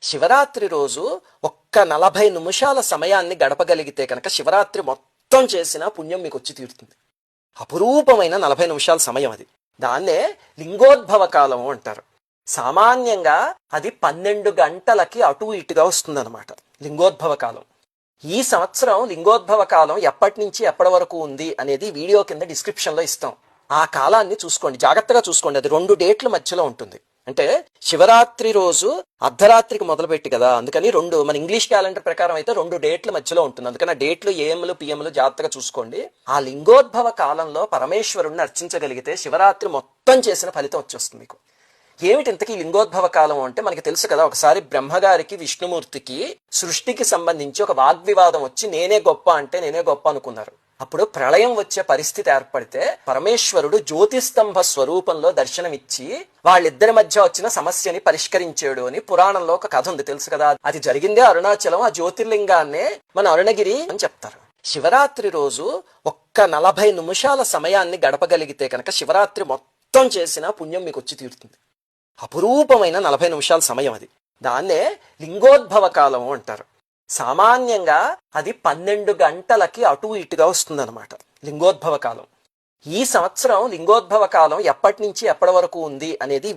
శివరాత్రి రోజు ఒక్క 40 నిమిషాల సమయాన్ని గడపగలిగితే కనుక శివరాత్రి మొత్తం చేసిన పుణ్యం మీకు వచ్చి తీరుతుంది. అపురూపమైన 40 నిమిషాల సమయం అది. దాన్నే లింగోద్భవ కాలం అంటారు. సామాన్యంగా అది 12 గంటలకి అటు ఇటుగా వస్తుందన్నమాట లింగోద్భవ కాలం. ఈ సంవత్సరం లింగోద్భవ కాలం ఎప్పటి నుంచి ఎప్పటి వరకు ఉంది అనేది వీడియో కింద డిస్క్రిప్షన్లో ఇస్తాం. ఆ కాలాన్ని చూసుకోండి, జాగ్రత్తగా చూసుకోండి. అది 2 డేట్ల మధ్యలో ఉంటుంది. అంటే శివరాత్రి రోజు అర్ధరాత్రికి మొదలుపెట్టి కదా, అందుకని మన ఇంగ్లీష్ క్యాలెండర్ ప్రకారం అయితే 2 డేట్ల మధ్యలో ఉంటుంది. అందుకని ఆ డేట్లు ఏఎంలు పిఎంలు జాగ్రత్తగా చూసుకోండి. ఆ లింగోద్భవ కాలంలో పరమేశ్వరుణ్ణి అర్చించగలిగితే శివరాత్రి మొత్తం చేసిన ఫలితం వచ్చేస్తుంది మీకు. ఏమిటి ఇంతకీ లింగోద్భవ కాలం అంటే మనకి తెలుసు కదా. ఒకసారి బ్రహ్మగారికి విష్ణుమూర్తికి సృష్టికి సంబంధించి ఒక వాగ్వివాదం వచ్చి నేనే గొప్ప అంటే నేనే గొప్ప అనుకున్నారు. అప్పుడు ప్రళయం వచ్చే పరిస్థితి ఏర్పడితే పరమేశ్వరుడు జ్యోతిస్తంభ స్వరూపంలో దర్శనమిచ్చి వాళ్ళిద్దరి మధ్య వచ్చిన సమస్యని పరిష్కరించాడు అని పురాణంలో ఒక కథ ఉంది, తెలుసు కదా. అది జరిగిందే అరుణాచలం. ఆ జ్యోతిర్లింగాన్నే మన అరుణగిరి అని చెప్తారు. శివరాత్రి రోజు ఒక్క 40 నిమిషాల సమయాన్ని గడపగలిగితే కనుక శివరాత్రి మొత్తం చేసిన పుణ్యం మీకు వచ్చి తీరుతుంది. అపురూపమైన 40 నిమిషాల సమయం అది. దాన్నే లింగోద్భవ కాలం అంటారు. సామాన్యంగా అది 12 గంటలకి అటు ఇటుగా వస్తుందన్నమాట లింగోద్భవ కాలం. ఈ సంవత్సరం లింగోద్భవ కాలం ఎప్పటి నుంచి ఎప్పటి వరకు ఉంది అనేది